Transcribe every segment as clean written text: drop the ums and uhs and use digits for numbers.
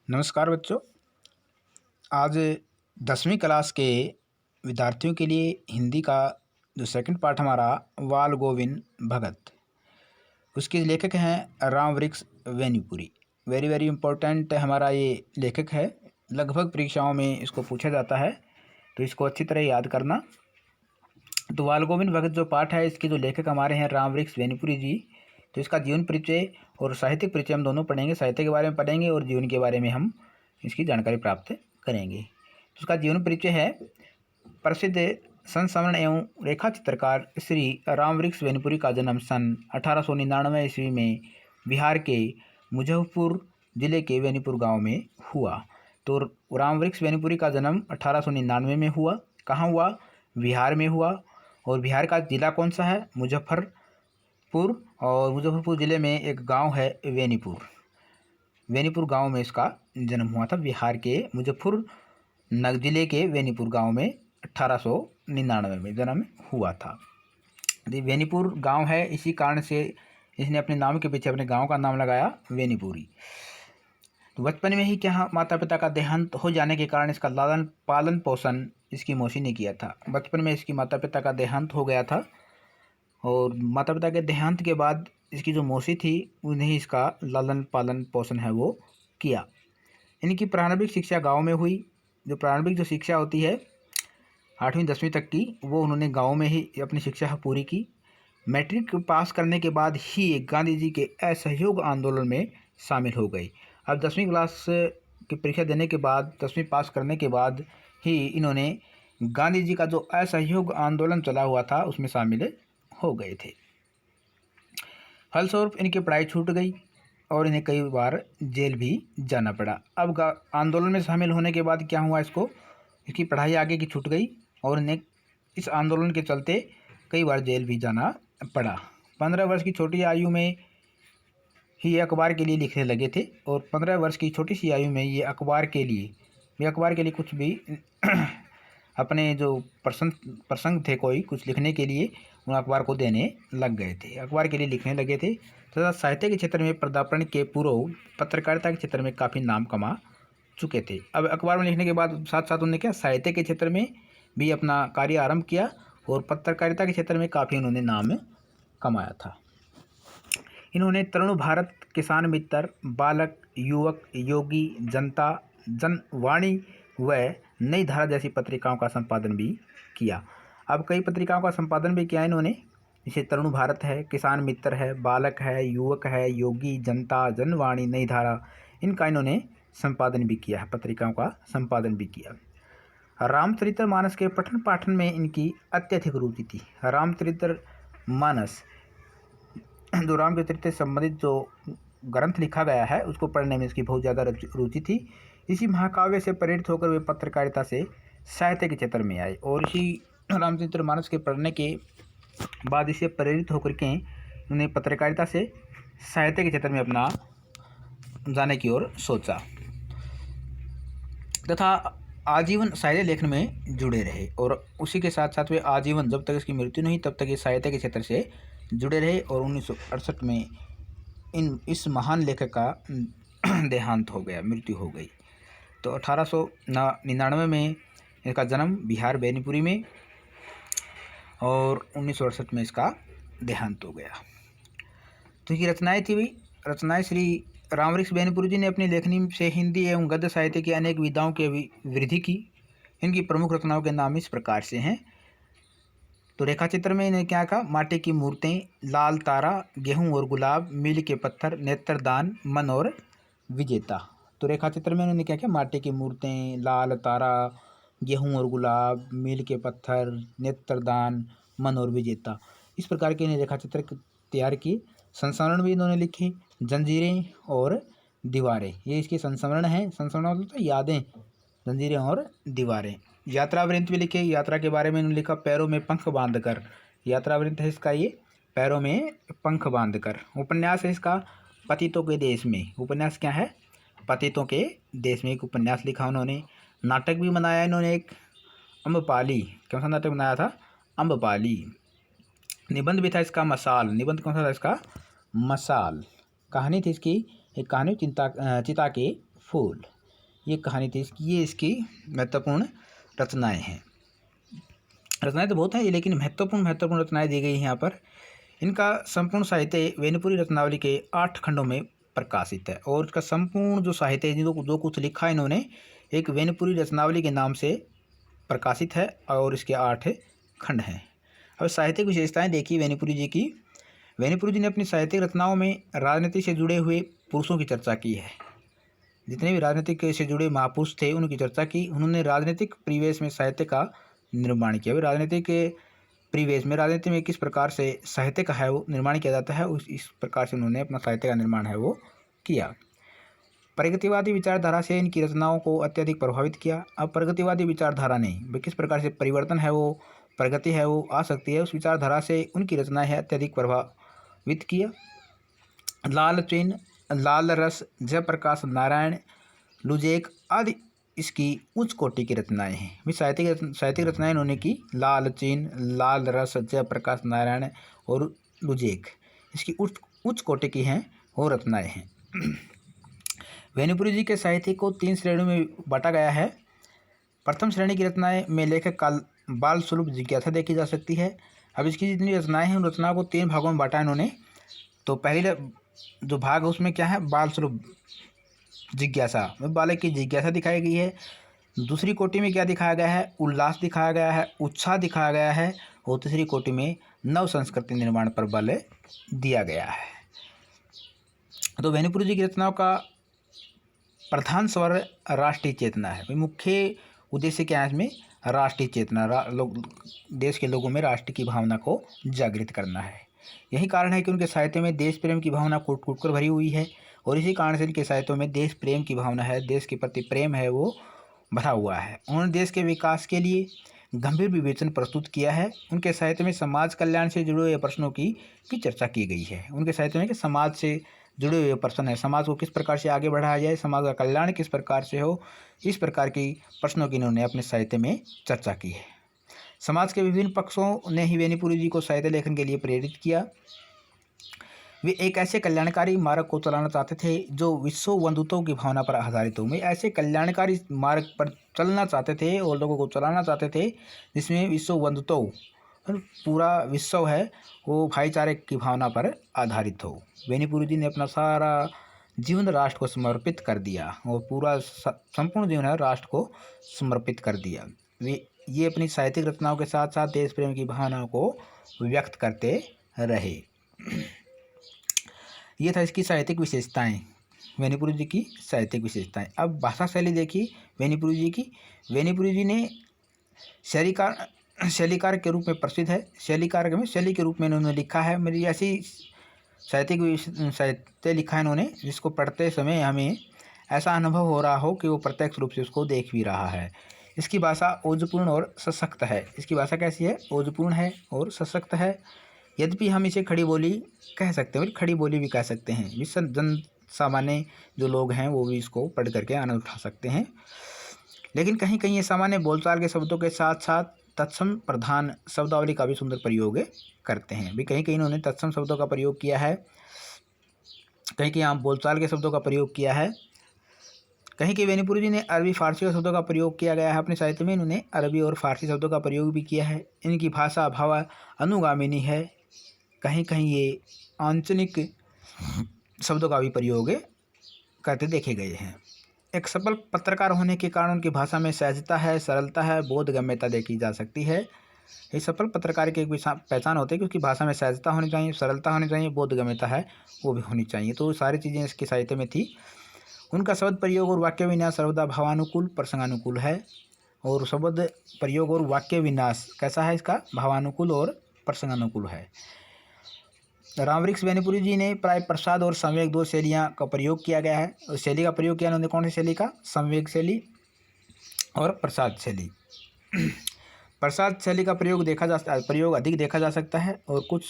नमस्कार बच्चों। आज 10वीं क्लास के विद्यार्थियों के लिए हिंदी का जो सेकंड पार्ट हमारा बाल गोविंद भगत, उसके लेखक हैं राम वृक्ष वेनीपुरी। वेरी वेरी इम्पोर्टेंट हमारा ये लेखक है, लगभग परीक्षाओं में इसको पूछा जाता है, तो इसको अच्छी तरह याद करना। तो बाल गोविंद भगत जो पाठ है, इसके जो लेखक हमारे हैं राम वृक्ष वेनीपुरी जी। तो इसका जीवन परिचय और साहित्यिक परिचय हम दोनों पढ़ेंगे। साहित्य के बारे में पढ़ेंगे और जीवन के बारे में हम इसकी जानकारी प्राप्त करेंगे। तो उसका जीवन परिचय है, प्रसिद्ध संस्मरण एवं रेखा चित्रकार श्री राम वृक्ष वेनीपुरी का जन्म सन 1899 ईस्वी में बिहार के मुजफ्फरपुर जिले के वेनीपुर गांव में हुआ। तो राम वृक्ष वेनीपुरी का जन्म 1899 में हुआ। कहाँ हुआ? बिहार में हुआ। और बिहार का जिला कौन सा है? मुजफ्फरपुर। और मुजफ्फरपुर ज़िले में एक गांव है वेनीपुर। वेनीपुर गांव में इसका जन्म हुआ था। बिहार के मुजफ्फरपुर जिले के वेनीपुर गांव में 1899 में जन्म हुआ था। ये वेनीपुर गांव है, इसी कारण से इसने अपने नाम के पीछे अपने गांव का नाम लगाया वेनीपुरी। तो बचपन में ही क्या माता पिता का देहांत हो जाने के कारण इसका लालन पालन पोषण इसकी मौसी ने किया था। बचपन में इसकी माता पिता का देहांत हो गया था और माता पिता के देहांत के बाद इसकी जो मौसी थी उन्हें इसका लालन पालन पोषण है वो किया। इनकी प्रारंभिक शिक्षा गांव में हुई। जो प्रारंभिक जो शिक्षा होती है 8वीं 10वीं तक की, वो उन्होंने गांव में ही अपनी शिक्षा पूरी की। मैट्रिक पास करने के बाद ही गांधी जी के असहयोग आंदोलन में शामिल हो गई। अब 10वीं क्लास की परीक्षा देने के बाद, 10वीं पास करने के बाद ही इन्होंने गांधी जी का जो असहयोग आंदोलन चला हुआ था उसमें शामिल हो गए थे। फलस्वरूप इनकी पढ़ाई छूट गई और इन्हें कई बार जेल भी जाना पड़ा। अब आंदोलन में शामिल होने के बाद क्या हुआ, इसकी पढ़ाई आगे की छूट गई और इन्हें इस आंदोलन के चलते कई बार जेल भी जाना पड़ा। 15 वर्ष की छोटी आयु में ही ये अखबार के लिए लिखने लगे थे और 15 वर्ष की छोटी सी आयु में ये अखबार के लिए कुछ भी अपने जो प्रसंग थे, कोई कुछ लिखने के लिए उन अखबार को देने लग गए थे, अखबार के लिए लिखने लगे थे। तथा साहित्य के क्षेत्र में पदार्पण के पूर्व पत्रकारिता के क्षेत्र में काफ़ी नाम कमा चुके थे। अब अखबार में लिखने के बाद साथ साथ उन्होंने क्या साहित्य के क्षेत्र में भी अपना कार्य आरंभ किया और पत्रकारिता के क्षेत्र में काफ़ी उन्होंने नाम कमाया था। इन्होंने तरुण भारत, किसान मित्र, बालक, युवक, योगी, जनता, जनवाणी व नई धारा जैसी पत्रिकाओं का संपादन भी किया। अब कई पत्रिकाओं का संपादन भी किया इन्होंने, जैसे तरुण भारत है, किसान मित्र है, बालक है, युवक है, योगी, जनता, जनवाणी, नई धारा, इनका इन्होंने संपादन भी किया है, पत्रिकाओं का संपादन भी किया। रामचरितमानस के पठन पाठन में इनकी अत्यधिक रुचि थी। रामचरितमानस जो रामचरित से संबंधित जो ग्रंथ लिखा गया है उसको पढ़ने में इसकी बहुत ज़्यादा रुचि थी। इसी महाकाव्य से प्रेरित होकर वे पत्रकारिता से साहित्य के क्षेत्र में आए और इसी रामचरितमानस के पढ़ने के बाद इससे प्रेरित होकर के उन्हें पत्रकारिता से साहित्य के क्षेत्र में अपना जाने की ओर सोचा तथा आजीवन साहित्य लेखन में जुड़े रहे। और उसी के साथ साथ वे आजीवन, जब तक इसकी मृत्यु नहीं तब तक ये साहित्य के क्षेत्र से जुड़े रहे। और 1968 में इस महान लेखक का देहांत हो गया, मृत्यु हो गई। तो 1899 में इसका जन्म बिहार बेनीपुरी में और 1968 में इसका देहांत हो गया। तो ये रचनाएँ थी भाई, रचनाएँ श्री राम वृक्ष वेनीपुरी जी ने अपनी लेखनी से हिंदी एवं गद्य साहित्य की अनेक विधाओं की वृद्धि की। इनकी प्रमुख रचनाओं के नाम इस प्रकार से हैं। तो रेखा चित्र में इन्हें क्या कहा? माटी की मूर्तें, लाल तारा, गेहूं और गुलाब, मील के पत्थर, नेत्रदान, मन और विजेता। तो रेखा चित्र में उन्होंने क्या किया? माटी की मूर्तें, लाल तारा, गेहूं और गुलाब, मील के पत्थर, नेत्रदान, मन और विजेता, इस प्रकार के इन्हें रेखा चित्र तैयार किए। संस्मरण भी इन्होंने लिखे, जंजीरें और दीवारें, ये इसके संस्मरण हैं। संस्मरण मतलब तो यादें, जंजीरें और दीवारें। यात्रा वृंत भी लिखे, यात्रा के बारे में इन्होंने लिखा, पैरों में पंख बांधकर। यात्रा वृंत है इसका ये, पैरों में पंख बांधकर। उपन्यास है इसका पतितों के देश में। उपन्यास क्या है? पतितों के देश में एक उपन्यास लिखा उन्होंने। नाटक भी बनाया इन्होंने एक, अम्बपाली। कौन सा नाटक बनाया था? अम्बपाली। निबंध भी था इसका मसाल। निबंध कौन सा था इसका? मसाल। कहानी थी इसकी, एक कहानी चिता के फूल। ये कहानी थी इसकी, ये इसकी महत्वपूर्ण रचनाएं हैं। रचनाएं तो बहुत हैं, लेकिन महत्वपूर्ण रचनाएं दी गई हैं यहाँ पर। इनका संपूर्ण साहित्य वेनीपुरी रत्नावली के 8 खंडों में प्रकाशित है, और इसका संपूर्ण जो साहित्य जो कुछ लिखा है इन्होंने, एक वेनीपुरी रत्नावली के नाम से प्रकाशित है, और इसके 8 खंड हैं। अब साहित्यिक विशेषताएं देखिए वेनीपुरी जी की। वेनीपुरी जी ने अपनी साहित्यिक रचनाओं में राजनीति से जुड़े हुए पुरुषों की चर्चा की है। जितने भी राजनीतिक से जुड़े महापुरुष थे उनकी चर्चा की। उन्होंने राजनीतिक परिवेश में साहित्य का निर्माण किया। राजनीतिक परिवेश में, राजनीति में किस प्रकार से साहित्य का है वो निर्माण किया जाता है, इस प्रकार से उन्होंने अपना साहित्य का निर्माण है वो किया। प्रगतिवादी विचारधारा से इनकी रचनाओं को अत्यधिक प्रभावित किया। अब प्रगतिवादी विचारधारा ने किस प्रकार से परिवर्तन है वो, प्रगति है वो आ सकती है, उस विचारधारा से उनकी रचनाएं है अत्यधिक प्रभावित किया। लाल चिन्ह, लाल रस, जयप्रकाश नारायण, लुजेक आदि इसकी उच्च कोटि की रचनाएं हैं। भी साहित्यिक रचनाएं उन्होंने की। लाल चिन्ह, लाल रस, जयप्रकाश नारायण और लुजेक इसकी उच्च कोटि की हैं वो रचनाएं हैं। वेनीपुरी जी के साहित्य को 3 श्रेणियों में बांटा गया है। प्रथम श्रेणी की रचनाएं में लेखक का बाल स्वरूप जिज्ञासा देखी जा सकती है। अब इसकी जितनी रचनाएं हैं उन रचनाओं को 3 भागों में बांटा इन्होंने। तो पहले जो भाग है उसमें क्या है, बाल स्वरूप जिज्ञासा, बालक की जिज्ञासा दिखाई गई है। दूसरी कोटि में क्या दिखाया गया है, उल्लास दिखाया गया है, उत्साह दिखाया गया है। और तीसरी कोटि में नव संस्कृति निर्माण पर बल दिया गया है। तो वेनीपुरी जी की रचनाओं का प्रधान स्वर राष्ट्रीय चेतना है। मुख्य उद्देश्य क्या है इसमें, राष्ट्रीय चेतना, देश के लोगों में राष्ट्र की भावना को जागृत करना है। यही कारण है कि उनके साहित्य में देश प्रेम की भावना कूट कूट कर भरी हुई है, और इसी कारण से इनके साहित्यों में देश प्रेम की भावना है, देश के प्रति प्रेम है वो भरा हुआ है। उन्होंने देश के विकास के लिए गंभीर विवेचन प्रस्तुत किया है। उनके साहित्य में समाज कल्याण से जुड़े हुए प्रश्नों की भी चर्चा की गई है। उनके साहित्य में कि समाज से जुड़े हुए प्रश्न है, समाज को किस प्रकार से आगे बढ़ाया जाए, समाज का कल्याण किस प्रकार से हो, इस प्रकार की प्रश्नों की इन्होंने अपने साहित्य में चर्चा की है। समाज के विभिन्न पक्षों ने ही वेनीपुरी जी को साहित्य लेखन के लिए प्रेरित किया। वे एक ऐसे कल्याणकारी मार्ग को चलाना चाहते थे जो विश्व बंधुत्व की भावना पर आधारित हो। वे ऐसे कल्याणकारी मार्ग पर चलना चाहते थे और लोगों को चलाना चाहते थे जिसमें विश्व बंधुत्व, पूरा विश्व है वो भाईचारे की भावना पर आधारित हो। वेनीपुरी जी ने अपना सारा जीवन राष्ट्र को समर्पित कर दिया, और पूरा संपूर्ण जीवन है राष्ट्र को समर्पित कर दिया। वे ये अपनी साहित्यिक रचनाओं के साथ साथ देश प्रेम की भावनाओं को व्यक्त करते रहे। ये था इसकी साहित्यिक विशेषताएं, वेनीपुरी जी की साहित्यिक विशेषताएं। अब भाषा शैली देखी वेनीपुरी जी की। वेनीपुरी जी ने शैलीकार के रूप में प्रसिद्ध है। शैलीकार में शैली के रूप में इन्होंने लिखा है। मेरी ऐसी साहित्य लिखा है इन्होंने जिसको पढ़ते समय हमें ऐसा अनुभव हो रहा हो कि वो प्रत्यक्ष रूप से उसको देख भी रहा है। इसकी भाषा ओजपूर्ण और सशक्त है। इसकी भाषा कैसी है, ओजपूर्ण है और सशक्त है। यद्यपि हम इसे खड़ी बोली कह सकते हैं, खड़ी बोली भी कह सकते हैं। जिससे जन सामान्य जो लोग हैं वो भी इसको पढ़ करके आनंद उठा सकते हैं। लेकिन कहीं कहीं ये सामान्य बोलचाल के शब्दों के साथ साथ तत्सम प्रधान शब्दावली का भी सुंदर प्रयोग करते हैं। भी कहीं कहीं इन्होंने तत्सम शब्दों का प्रयोग किया है, कहीं कहीं आम बोलचाल के शब्दों का प्रयोग किया है। कहीं कहीं वेनीपुरी जी ने अरबी फारसी के शब्दों का प्रयोग किया गया है अपने साहित्य में। इन्होंने अरबी और फारसी शब्दों का प्रयोग भी किया है। इनकी भाषा भाव अनुगामिनी है। कहीं कहीं ये आंचलिक शब्दों का भी प्रयोग करते देखे गए हैं। एक सफल पत्रकार होने के कारण उनकी भाषा में सहजता है, सरलता है, बोधगम्यता देखी जा सकती है। ये सफल पत्रकार की एक पहचान होती है कि उसकी भाषा में सहजता होनी चाहिए, सरलता होनी चाहिए, बोधगम्यता है वो भी होनी चाहिए। तो सारी चीज़ें इसके साहित्य में थी। उनका शब्द प्रयोग और वाक्य विन्यास सर्वदा भावानुकूल प्रसंगानुकूल है। और शब्द प्रयोग और वाक्य विन्यास कैसा है इसका, भावानुकूल और प्रसंगानुकूल है। रामवृक्ष वेनीपुरी जी ने प्राय प्रसाद और संवेग 2 शैलियाँ का प्रयोग किया गया है। उस शैली का प्रयोग किया उन्होंने कौन सी शैली का, संवेग शैली और प्रसाद शैली। प्रसाद शैली का प्रयोग अधिक देखा जा सकता है, और कुछ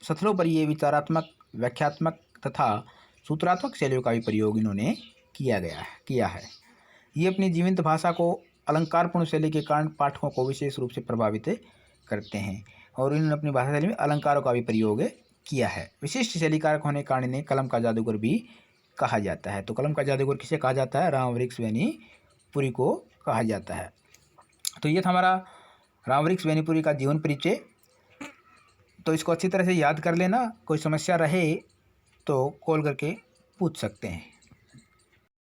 सत्रों पर ये विचारात्मक, व्याख्यात्मक तथा सूत्रात्मक शैलियों का भी प्रयोग इन्होंने किया है। ये अपनी जीवंत भाषा को अलंकारपूर्ण शैली के कारण पाठकों को विशेष रूप से प्रभावित करते हैं, और इन्होंने अपनी भाषा शैली में अलंकारों का भी प्रयोग किया है। विशिष्ट शैलीकार होने के कारण इन्हें कलम का जादूगर भी कहा जाता है। तो कलम का जादूगर किसे कहा जाता है? राम वृक्ष बेनीपुरी को कहा जाता है। तो ये था हमारा राम वृक्ष बेनीपुरी का जीवन परिचय। तो इसको अच्छी तरह से याद कर लेना। कोई समस्या रहे तो कॉल करके पूछ सकते हैं।